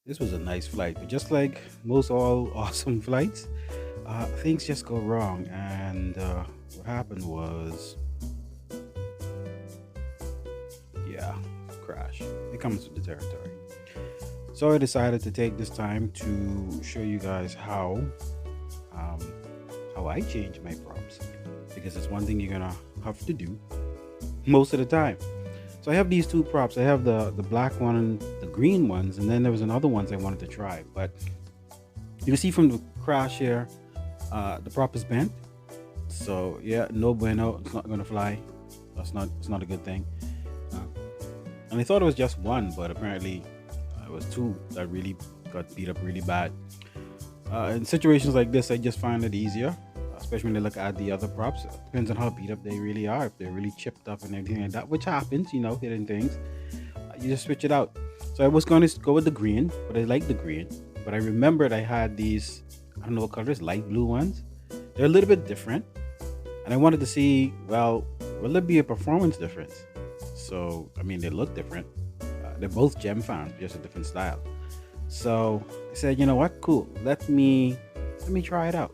This was a nice flight, but just like most all awesome flights, things just go wrong. And what happened was, yeah, crash. It comes with the territory. So I decided to take this time to show you guys um, how I change my props, because it's one thing you're gonna have to do most of the time. So I have these two props. I have the black one and the green ones, and then there was another ones I wanted to try. But you can see from the crash here, the prop is bent. So yeah, no bueno. It's not gonna fly. It's not a good thing. Uh, and I thought it was just one, but apparently it was two that really got beat up really bad. In situations like this, I just find it easier, especially when I look at the other props. It depends on how beat up they really are. If they're really chipped up and everything like that, which happens, hitting things, you just switch it out. So I was going to go with the green, but I like the green. But I remembered I had these, I don't know what colors, light blue ones. They're a little bit different. And I wanted to see, well, will there be a performance difference? So, I mean, they look different. They're both gem fans, just a different style. So I said, you know what? Cool. Let me try it out.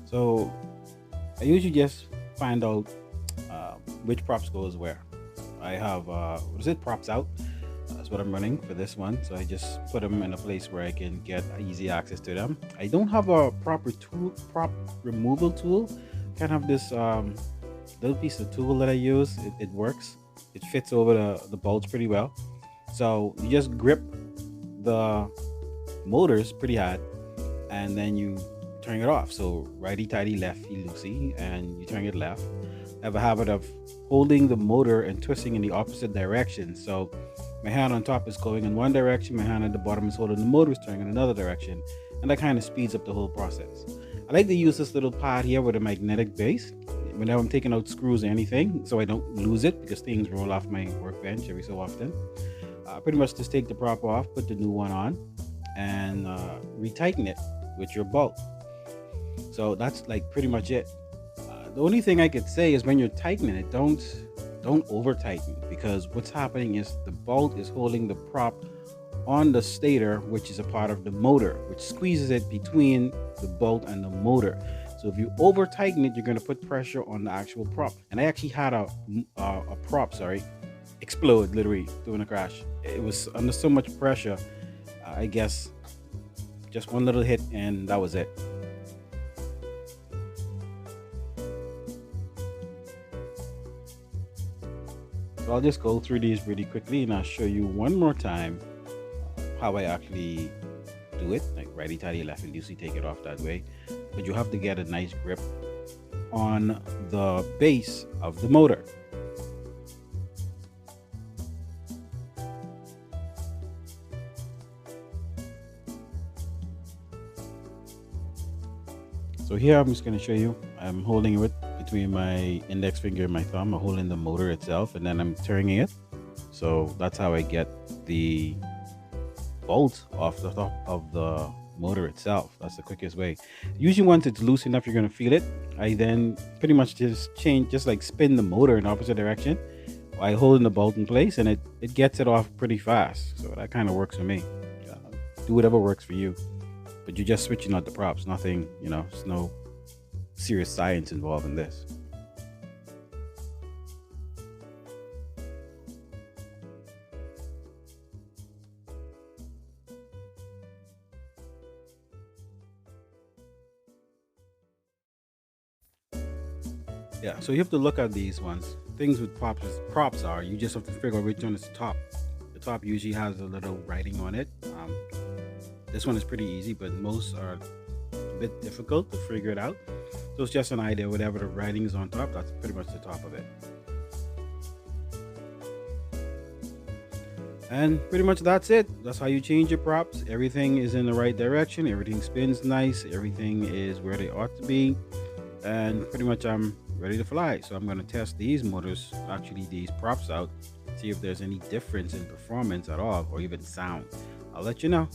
So I usually just find out which props goes where. I have what is it? Props out. That's what I'm running for this one. So I just put them in a place where I can get easy access to them. I don't have a proper prop removal tool. Kind of have this little piece of tool that I use. It works. It fits over the bolts pretty well. So you just grip the motors pretty hard, and then you turn it off. So righty tighty, lefty loosey, and you turn it left. I have a habit of holding the motor and twisting in the opposite direction. So my hand on top is going in one direction, my hand at the bottom is holding the motor, is turning in another direction, and that kind of speeds up the whole process. I like to use this little pad here with a magnetic base whenever I'm taking out screws or anything, so I don't lose it because things roll off my workbench every so often. Pretty much just take the prop off, put the new one on, and retighten it with your bolt. So that's like pretty much it. The only thing I could say is when you're tightening it, don't over tighten, because what's happening is the bolt is holding the prop on the stator, which is a part of the motor, which squeezes it between the bolt and the motor. So if you over tighten it, you're going to put pressure on the actual prop. And I actually had a prop, explode literally during a crash. It was under so much pressure. I guess just one little hit and that was it. So I'll just go through these really quickly and I'll show you one more time how I actually do it. Like righty tighty, lefty loosey, take it off that way. But you have to get a nice grip on the base of the motor. So here I'm just going to show you. I'm holding it between my index finger and my thumb. I'm holding the motor itself and then I'm turning it. So that's how I get the bolt off the top of the motor itself. That's the quickest way. Usually once it's loose enough, you're going to feel it. I then pretty much just like spin the motor in the opposite direction while holding the bolt in place, and it gets it off pretty fast. So that kind of works for me. Uh, do whatever works for you. But you're just switching out the props. Nothing, there's no serious science involved in this. Yeah, so you have to look at these ones. Things with props are you just have to figure out which one is the top. The top usually has a little writing on it. This one is pretty easy, but most are a bit difficult to figure it out. So it's just an idea. Whatever the writing is on top, that's pretty much the top of it. And pretty much that's it. That's how you change your props. Everything is in the right direction. Everything spins nice. Everything is where they ought to be. And pretty much I'm ready to fly. So I'm going to test these motors, actually these props out, see if there's any difference in performance at all or even sound. I'll let you know.